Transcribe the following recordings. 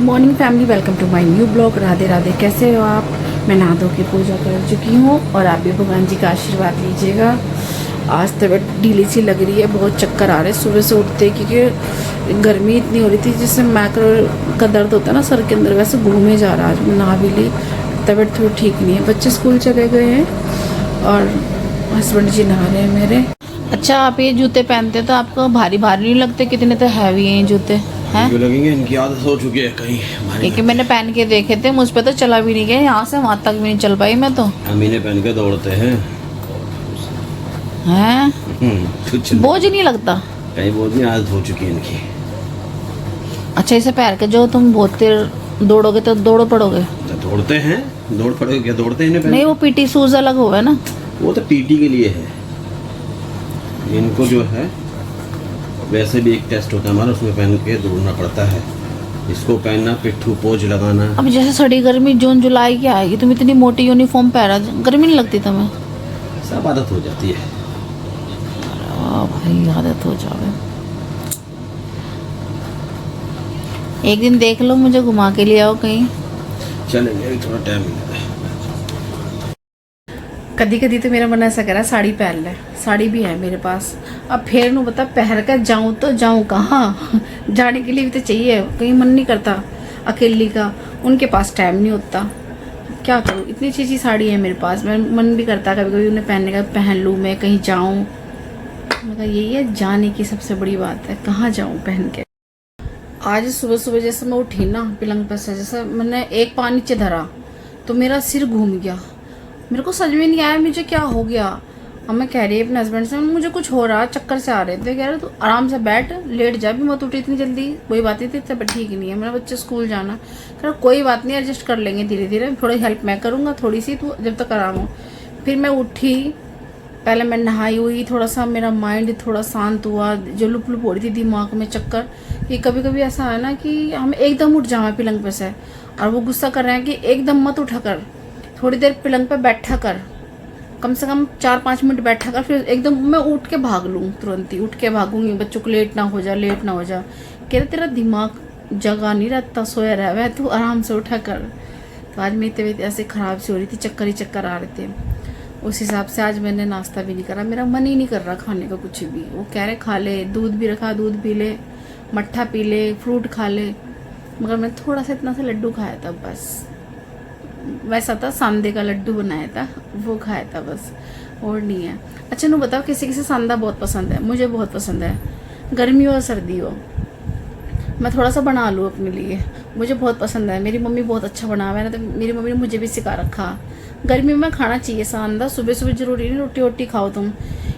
Morning family, welcome to my new blog. Radhe Radhe, कैसे हो आप? मैं नहा धो के पूजा कर चुकी हूँ और आप भी भगवान जी का आशीर्वाद लीजिएगा। आज तबीयत ढीली सी लग रही है, बहुत चक्कर आ रहे हैं सुबह से उठते, क्योंकि गर्मी इतनी हो रही थी जिससे मैक्रो का दर्द होता है ना सर के अंदर, वैसे घूमे जा रहा है। आज मैं नहा भी ली, तबीयत थोड़ी ठीक नहीं है। बच्चे स्कूल चले गए हैं और हस्बैंड जी नहा रहे हैं मेरे। अच्छा, आप ये जूते पहनते तो आपको भारी भारी नहीं लगते? कितने तो हैवी हैं ये जूते हैं। लगेंगे, इनकी आदत हो चुकी है कहीं। एक मैंने पहन के देखे थे, मुझ पे तो चला भी नहीं गया, यहाँ से वहाँ तक भी नहीं चल पाई मैं तो। अमीने पहन के दौड़ते हैं बोझ नहीं लगता? कहीं बोझ नहीं, आदत हो चुकी है इनकी। अच्छा, इसे पहन के जो तुम बहुत देर दौड़ोगे तो दौड़ पड़ोगे? तो दौड़ते हैं, दौड़ पड़ोगे क्या? दौड़ते हैं नहीं, वो पीटी शूज अलग हो है ना, वो तो पीटी के लिए है। इनको जो है वैसे भी एक टेस्ट होता है हमारा, उसमें पहन के दौड़ना पड़ता है। इसको पहनना, पिट्ठू पोज लगाना। अब जैसे सड़ी गर्मी जून जुलाई की आएगी, तुम इतनी मोटी यूनिफॉर्म पहना, गर्मी नहीं लगती तुम्हें? सब आदत हो जाती है। भाई आदत हो जावे। एक दिन देख लो, मुझे घुमा के ले आओ कहीं। चलेंगे, थोड़ा टाइम मिलेगा। कदी कदी तो मेरा मन ऐसा करा साड़ी पहन ले, साड़ी भी है मेरे पास। अब फिर नु बता, पहन कर जाऊं तो जाऊं कहाँ? जाने के लिए भी तो चाहिए, कहीं मन नहीं करता अकेली का, उनके पास टाइम नहीं होता। क्या करूं, इतनी अच्छी साड़ी है मेरे पास, मैं मन भी करता कभी कभी उन्हें पहनने का, पहन लूँ मैं, कहीं जाऊं। मतलब यही है जाने की सबसे बड़ी बात है, कहाँ जाऊं पहन के। आज सुबह सुबह जैसे मैं उठी ना पलंग पर से, जैसे मैंने एक पाँव नीचे धरा तो मेरा सिर घूम गया। मेरे को समझ में नहीं आया मुझे क्या हो गया। अब मैं कह रही अपने हस्बैंड से, मुझे कुछ हो रहा, चक्कर से आ रहे थे। कह रहे तू आराम से बैठ, लेट जा, भी मत उठी इतनी जल्दी, कोई बात नहीं थी, तब ठीक नहीं है, मेरा बच्चे स्कूल जाना। कह रहा कोई बात नहीं, एडजस्ट कर लेंगे धीरे धीरे, थोड़ी हेल्प मैं करूँगा, थोड़ी सी तू जब तक आराम हो। फिर मैं उठी, पहले मैं नहाई हुई, थोड़ा सा मेरा माइंड थोड़ा शांत हुआ। जो लुप लुप हो रही थी दिमाग में चक्कर, कि कभी कभी ऐसा है ना कि हम एकदम उठ जाए पलंग पे से, और वो गुस्सा कर रहे हैं कि एकदम मत उठा कर, थोड़ी देर पलंग पे बैठा कर, कम से कम 4-5 मिनट बैठा कर, फिर एकदम मैं उठ के भाग लूँ, तुरंत ही उठ के भागूंगी, बच्चों को लेट ना हो जा, लेट ना हो जा। कह रहे तेरा दिमाग जगह नहीं रहता, सोया रहा है, तू आराम से उठा कर। तो आज मेरी तबीयत ऐसे ख़राब सी हो रही थी, चक्कर ही चक्कर आ रहे थे। उस हिसाब से आज मैंने नाश्ता भी नहीं करा, मेरा मन ही नहीं कर रहा खाने का कुछ भी। वो कह रहे खा ले, दूध भी रखा, दूध पी ले, मट्ठा पी ले, फ्रूट खा ले, मगर मैं थोड़ा सा इतना सा लड्डू खाया था बस। वैसा था, सांदे का लड्डू बनाया था, वो खाया था बस, और नहीं है। अच्छा नु बताओ, किसी किसी सांदा बहुत पसंद है, मुझे बहुत पसंद है, गर्मी हो सर्दी हो, मैं थोड़ा सा बना लूँ अपने लिए, मुझे बहुत पसंद है। मेरी मम्मी बहुत अच्छा बनावा है ना, तो मेरी मम्मी ने मुझे भी सिखा रखा। गर्मी में खाना चाहिए सांदा, सुबह सुबह जरूरी नहीं रोटी वोटी खाओ तुम।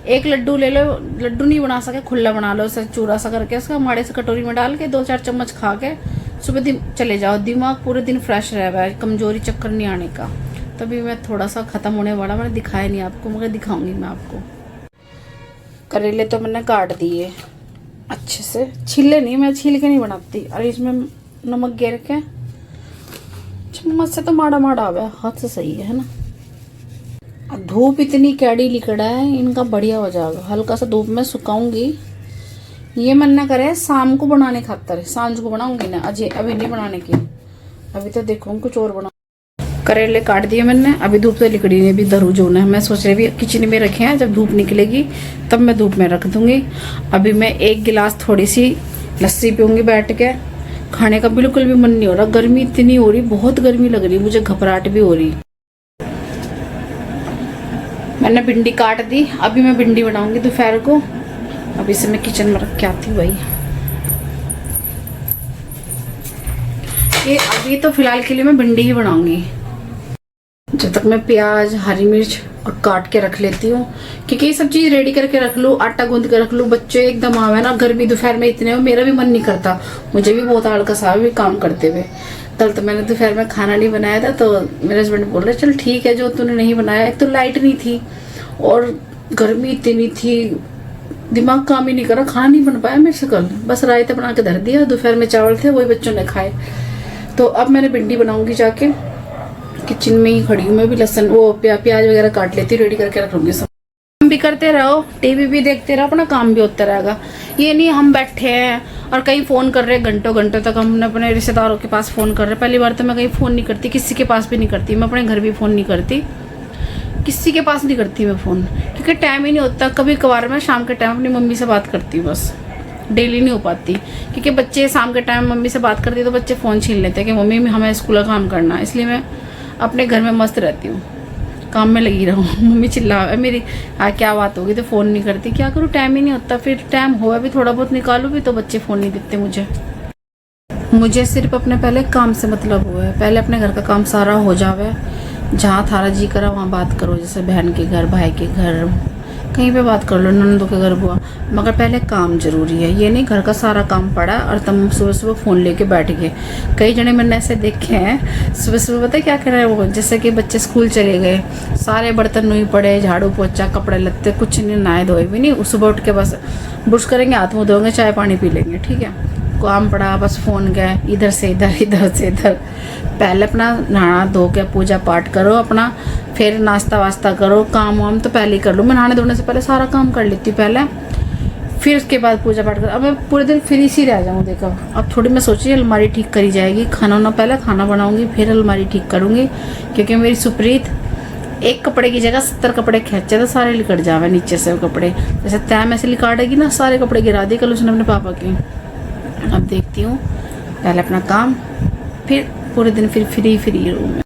एक लड्डू ले लो, लड्डू नहीं बना सके खुला बना लो, उसे चूरा सा करके उसका माड़े से कटोरी में डाल के 2-4 चम्मच खा के सुबह दिन चले जाओ, दिमाग पूरे दिन फ्रेश रह है, कमजोरी चक्कर नहीं आने का। तभी मैं थोड़ा सा ख़त्म होने वाला, मैंने दिखाया नहीं आपको, मगर दिखाऊंगी मैं आपको। करेले तो मैंने काट दिए अच्छे से, छीले नहीं, मैं छील के नहीं बनाती। और इसमें नमक गिर के चम्मच से तो माड़ा माड़ा आ गया, हाथ से सही है ना। धूप इतनी कैडी लिकड़ा है, इनका बढ़िया हो जाएगा। हल्का सा धूप में सुखाऊंगी। ये मन ना करे शाम को बनाने खातर, सांझ को बनाऊंगी ना, अजय अभी नहीं बनाने की, अभी तो देखूंगी कुछ और बना। करेले काट दिए मैंने, अभी धूप से लिकड़ी ने भी धरू जो है, मैं सोच रही भी किचन में रखे हैं, जब धूप निकलेगी तब मैं धूप में रख दूंगी। अभी मैं 1 गिलास थोड़ी सी लस्सी पीऊंगी बैठ के, खाने का बिल्कुल भी मन नहीं हो रहा, गर्मी इतनी हो रही, बहुत गर्मी लग रही, मुझे घबराहट भी हो रही। मैंने भिंडी काट दी, अभी मैं भिंडी बनाऊंगी दोपहर को। अभी से मैं किचन में रख के आती हूँ भाई। ये अभी तो फिलहाल के लिए मैं भिंडी ही बनाऊंगी, जब तक मैं प्याज हरी मिर्च और काट के रख लेती हूँ, क्योंकि ये सब चीज रेडी करके रख लूँ, आटा गूंद के रख लूँ। बच्चे एकदम आवे ना, गर्मी दोपहर में इतने हो, मेरा भी मन नहीं करता, मुझे भी बहुत आलस आवे काम करते हुए। कल तो मैंने दोपहर में खाना नहीं बनाया था, तो मेरे हस्बैंड बोल रहे चल ठीक है जो तूने नहीं बनाया। एक तो लाइट नहीं थी और गर्मी इतनी थी, दिमाग काम ही नहीं करा, खाना नहीं बन पाया मेरे से कल, बस रायता बना के धर दिया। दोपहर में चावल थे, वही बच्चों ने खाए। तो अब मैंने भिंडी बनाऊंगी जाके, किचन में ही खड़ी हूँ मैं भी, लहसुन वो प्याज वगैरह काट लेती, रेडी करके रख लूंगी। सब काम भी करते रहो, टीवी भी देखते रहो, अपना काम भी होता रहेगा। ये नहीं हम बैठे हैं और कहीं फ़ोन कर रहे घंटों घंटों तक, हम अपने रिश्तेदारों के पास फ़ोन कर रहे। पहली बार तो मैं कहीं फ़ोन नहीं करती, किसी के पास भी नहीं करती, मैं अपने घर भी फ़ोन नहीं करती, किसी के पास नहीं करती मैं फ़ोन, क्योंकि टाइम ही नहीं होता। कभी कभार मैं शाम के टाइम अपनी मम्मी से बात करती हूँ, बस डेली नहीं हो पाती, क्योंकि बच्चे शाम के टाइम मम्मी से बात करती है तो बच्चे फ़ोन छीन लेते हैं कि मम्मी हमें स्कूल का काम करना है, इसलिए मैं अपने घर में मस्त रहती हूँ, काम में लगी रहूँ। मम्मी चिल्ला मेरी क्या बात होगी तो फ़ोन नहीं करती, क्या करूँ, टाइम ही नहीं होता। फिर टाइम हुआ भी थोड़ा बहुत निकालूँ भी तो बच्चे फ़ोन नहीं देते मुझे सिर्फ अपने पहले काम से मतलब हुआ है, पहले अपने घर का काम सारा हो जावे, जहाँ थारा जी करा वहाँ बात करो, जैसे बहन के घर, भाई के घर, कहीं पे बात कर लो, ननदों के घर, बुआ, मगर पहले काम जरूरी है। ये नहीं घर का सारा काम पड़ा और तुम सुबह सुबह फ़ोन लेके बैठ गए। कई जने मैंने ऐसे देखे हैं, सुबह सुबह पता है क्या कर रहे हैं वो, जैसे कि बच्चे स्कूल चले गए, सारे बर्तन नहीं पड़े, झाड़ू पोछा, कपड़े लत्ते कुछ नहीं, नहाए धोए भी नहीं, सुबह उठ के बस ब्रश करेंगे, हाथ मुँह धोएंगे, चाय पानी पी लेंगे, ठीक है, काम पड़ा, बस फ़ोन गए, इधर से इधर, इधर से इधर। पहले अपना नहाना धो के पूजा पाठ करो अपना, फिर नाश्ता वास्ता करो, काम वाम तो पहले ही कर लो। मैं नहाने धोने से पहले सारा काम कर लेती हूँ पहले, फिर उसके बाद पूजा पाठ करो। अब मैं पूरे दिन फ्री सी रह जाऊँ, देखो अब थोड़ी मैं सोची अलमारी ठीक करी जाएगी, खाना वाना पहले खाना बनाऊँगी, फिर अलमारी ठीक करूँगी, क्योंकि मेरी सुप्रीत एक कपड़े की जगह 70 कपड़े खींचे तो सारे लिकट जावे नीचे से वो कपड़े, जैसे तैम ऐसे लिकाटेगी ना, सारे कपड़े गिरा दिए कल उसने अपने पापा के। अब देखती हूँ पहले अपना काम, फिर पूरे दिन फिर फ्री रहूँ।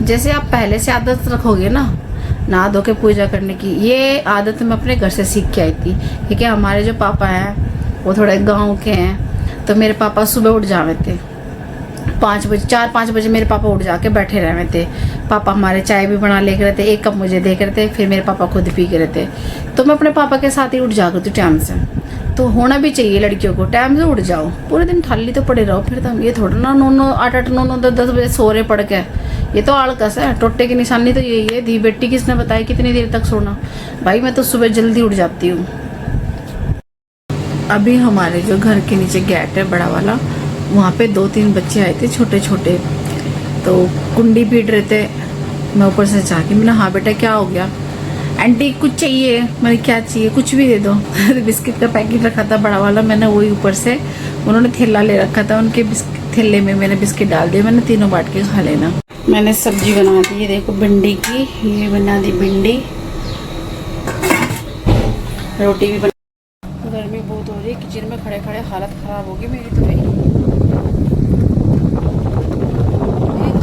जैसे आप पहले से आदत रखोगे ना नहा धो के पूजा करने की, ये आदत मैं अपने घर से सीख के आई थी, क्योंकि हमारे जो पापा हैं वो थोड़े गांव के हैं, तो मेरे पापा सुबह उठ जावे थे 5 बजे, 4-5 बजे मेरे पापा उठ जाके बैठे रहे थे। पापा हमारे चाय भी बना ले रहते, 1 कप मुझे दे रहते, फिर मेरे पापा खुद पी के रहते, तो मैं अपने पापा के साथ ही उठ जा करती टाइम से। तो होना भी चाहिए लड़कियों को, टाइम से उठ जाओ, पूरे दिन खाली तो पड़े रहो, फिर तो ये थोड़ा ना 9-8, 9-9, 10 बजे सो रहे पड़ के, ये तो आलकस है। टोटे की निशानी तो यही है। धी बेटी किसने बताई कितनी देर तक सोना, भाई मैं तो सुबह जल्दी उठ जाती हूँ। अभी हमारे जो घर के नीचे गेट है बड़ा वाला, वहाँ पे 2-3 बच्चे आए थे छोटे छोटे, तो कुंडी पीट रहे थे। मैं ऊपर से जाके मैंने, हाँ बेटा क्या हो गया, आंटी कुछ चाहिए, मैंने क्या चाहिए, कुछ भी दे दो। बिस्किट का पैकेट रखा था बड़ा वाला, मैंने वही ऊपर से, उन्होंने थैला ले रखा था, उनके थैले में मैंने बिस्किट डाल दिए, मैंने तीनों बांट के खा लेना। मैंने सब्जी बना दी है, देखो भिंडी की, ये बना दी भिंडी, रोटी भी बना। गर्मी बहुत हो रही है, किचन में खड़े खड़े हालत खराब होगी मेरी तो भाई।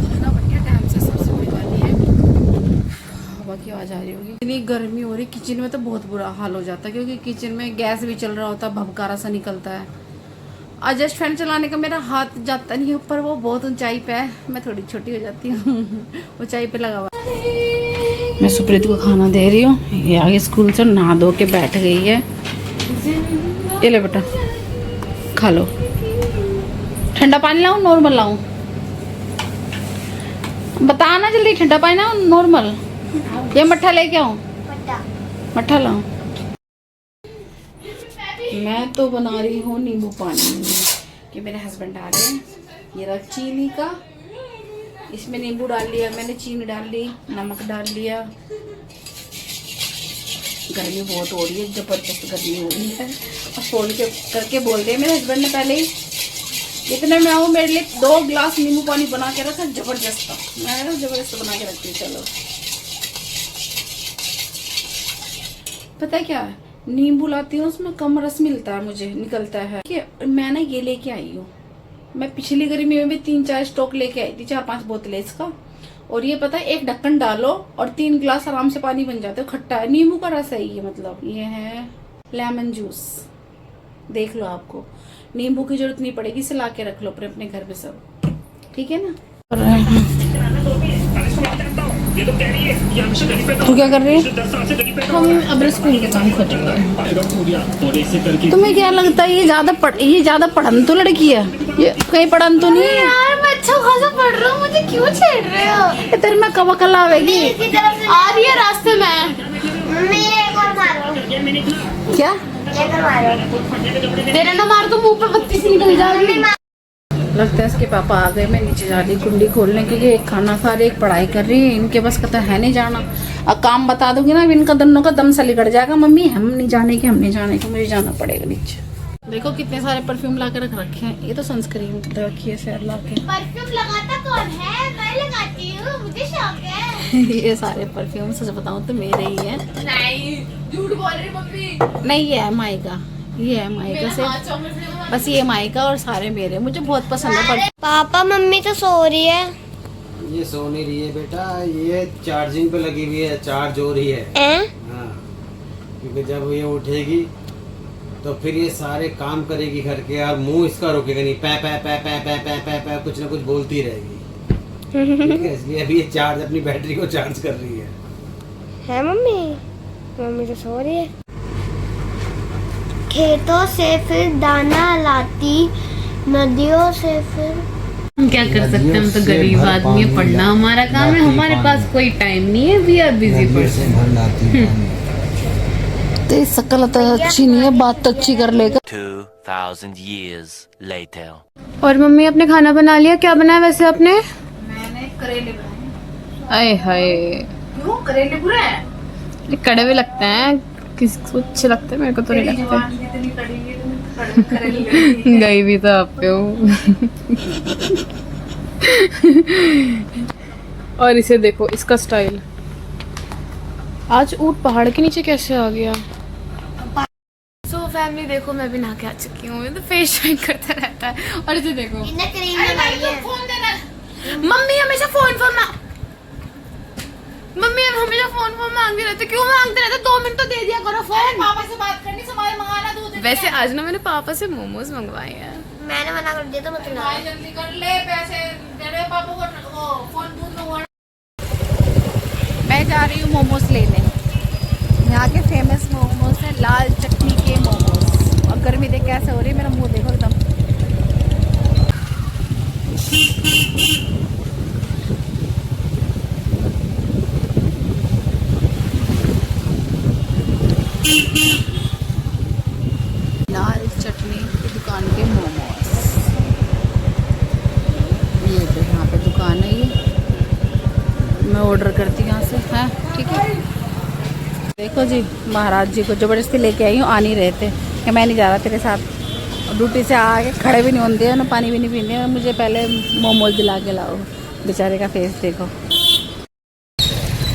खाना बन गया टाइम से, सबसे बड़ी बात ये हवा की आवाज आ रही होगी। इतनी गर्मी हो रही, किचन में तो बहुत बुरा हाल हो जाता है, क्योंकि किचन में गैस भी चल रहा होता है, भभकारा सा निकलता है। एडजस्ट फैन चलाने का मेरा हाथ जाता नहीं है ऊपर, वो बहुत ऊंचाई पे है, मैं थोड़ी छोटी हो जाती हूँ। ऊंचाई पे लगा हुआ। मैं सुप्रीत को खाना दे रही हूँ, ये आगे स्कूल से नहा धो के बैठ गई है। ये ले बेटा खा लो। ठंडा पानी लाऊं नॉर्मल लाऊं, बताना जल्दी, ठंडा पानी ना नॉर्मल, ये मट्ठा लेके आऊं, मट्ठा लाऊं। मैं तो बना रही हूँ नींबू पानी, कि मेरे हस्बैंड आ रहे हैं। ये रहा चीनी का, इसमें नींबू डाल लिया मैंने, चीनी डाल ली, नमक डाल लिया। गर्मी बहुत हो रही है, जबरदस्त गर्मी हो रही है। और फोन के करके बोल दिया मेरे हस्बैंड ने पहले ही, इतने में आओ मेरे लिए 2 गिलास नींबू पानी बना के रखा, जबरदस्त। मैं जबरदस्त बना के रखती हूँ। चलो पता है क्या है, नींबू लाती हूँ उसमें कम रस मिलता है, मुझे निकलता है कि मैं ना ये लेके आई हूँ। मैं पिछली गर्मी में भी 3-4 स्टॉक लेके आई थी, 4-5 बोतलें इसका। और ये पता है, एक ढक्कन डालो और 3 गिलास आराम से पानी बन जाते हो। खट्टा है, नींबू का रस है ये, मतलब ये है लेमन जूस। देख लो, आपको नींबू की जरूरत नहीं पड़ेगी, इसे ला के रख लो अपने घर पे सब, ठीक है ना। तू क्या कर रही है? हम अब स्कूल के काम कर रहे हैं। तुम्हें क्या लगता है ये ज्यादा पढ़न तो लड़की है, ये कहीं पढ़न तो नहीं है यार। मैं अच्छा खासा पढ़ रहा हूँ, मुझे क्यों छेड़ रहे हो? तेरे में कब अकल आवेगी? आ रही है रास्ते में। क्या तेरे ना मार तो मुंह पे बत्ती से निकल जाएगी। लगता है इसके पापा आ गए, मैं नीचे जा रही कुंडी खोलने, क्योंकि एक खाना खा रही, एक पढ़ाई कर रही है, इनके बस का तो है नहीं जाना। अब काम बता दूंगी ना, इनका दोनों का दम सा लिकट जाएगा, मम्मी हम नहीं जाने के, मुझे जाना पड़ेगा नीचे। देखो कितने सारे परफ्यूम ला के रख रखे हैं। ये तो सनस्क्रीन रखी है सैर ला के। परफ्यूम लगाता कौन है? मैं लगाती हूँ, मुझे शौक है। ये सारे परफ्यूम सच बताऊं तो मेरे ही हैं। नहीं, झूठ बोल रही मम्मी। नहीं ये है माई का, ये है माई का से, बस ये माई का और सारे मेरे। मुझे बहुत पसंद है परफ्यूम। पापा मम्मी तो सो रही है। ये सो नहीं रही है बेटा, ये चार्जिंग पे लगी हुई है, चार्ज हो रही है। हाँ, क्योंकि जब ये उठेगी तो फिर ये सारे काम करेगी घर के, और मुंह इसका रोकेगा नहीं, पै पै पै पै पै पै पै पै कुछ ना कुछ बोलती रहेगी। ठीक है, इसलिए अभी ये चार्ज अपनी बैटरी को चार्ज कर रही है मम्मी? मम्मी तो सो रही है। खेतों से फिर दाना लाती, नदियों से फिर। हम क्या कर सकते हैं, हम तो गरीब आदमी है, पढ़ना हमारा काम है, हमारे पास कोई टाइम नहीं है, वी आर बिजी पर्सन। तो शकल तो अच्छी नहीं है, बात तो अच्छी कर लेगा। 2000 years later. और मम्मी आपने खाना बना लिया? क्या बनाया वैसे आपने? मैंने करेले बनाए। आए हाय, क्यों करेले बुरा है? ये कड़वे लगते हैं, किसको अच्छे लगते हैं, मेरे को तो नहीं लगते। इतनी कड़ी है, तुम करेले गई भी तो आप पे हूँ। और इसे देखो, इसका स्टाइल। आज ऊँट पहाड़ के नीचे कैसे आ गया? सो फैमिली देखो, मैं भी नहा के आ चुकी हूँ। तो फेस शाइन करता रहता है। और इसे देखो, इन्हें क्रीम लगाई है। मम्मी हमेशा फोन मम्मी हमेशा फोन मांगते रहते। क्यों मांगते रहते? 2 मिनट तो दे दिया करो फोन। पापा से बात करनी, सामान मंगाना, दूध। वैसे आज ना मैंने पापा से मोमोज मंगवाए हैं। मैंने मना कर दिया, तो मत ला। जल्दी कर ले, पैसे दे दे पापा को, फोन दूध मंगवाना। मैं जा रही हूँ मोमोज लेने। यहाँ के फेमस मोमोज है, लाल चटनी के मोमोज। और गर्मी देख कैसे हो रही है, मेरा मुंह देखो एकदम। लाल चटनी की दुकान के मोमोज, ये तो यहाँ पे दुकान है। ये मैं ऑर्डर करती हूँ यहाँ से, है ठीक है। देखो जी, महाराज जी को ज़बरदस्ती लेके आई हूँ, आ नहीं रहे थे कि मैं नहीं जा रहा तेरे साथ। ड्यूटी से आके खड़े भी नहीं होते हैं, ना पानी भी नहीं पीते। मुझे पहले मोमोज दिला के लाओ। बेचारे का फेस देखो।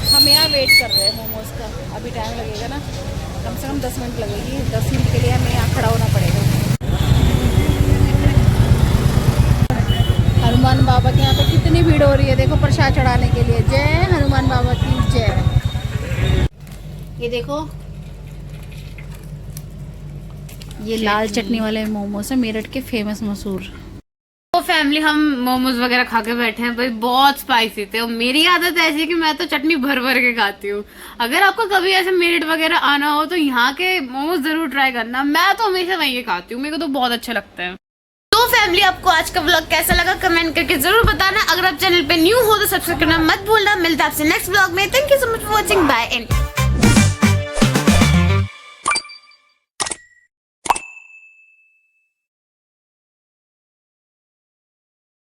हम यहाँ वेट कर रहे हैं मोमोज का, अभी टाइम लगेगा ना, कम से कम 10 मिनट लगेगी। 10 मिनट के लिए हमें यहाँ खड़ा होना पड़ेगा। हनुमान बाबा के यहाँ पे कितनी भीड़ हो रही है, देखो प्रसाद चढ़ाने के लिए। जय हनुमान बाबा की जय। ये देखो, ये लाल चटनी वाले मोमोज है, मेरठ के फेमस मशहूर। तो फैमिली हम मोमोज वगैरह खा के बैठे हैं भाई, बहुत स्पाइसी थे। और मेरी आदत ऐसी है कि मैं तो चटनी भर भर के खाती हूँ। अगर आपको कभी ऐसे मेरठ वगैरह आना हो तो यहाँ के मोमोज जरूर ट्राई करना। मैं तो हमेशा वहीं के खाती हूँ, मेरे को तो बहुत अच्छा लगता है। तो फैमिली, आपको आज का व्लॉग कैसा लगा कमेंट करके जरूर बताना। अगर आप चैनल पे न्यू हो तो सब्सक्राइब करना मत भूलना। मिलता है आपसे नेक्स्ट व्लॉग में। Thank you so much for watching, bye and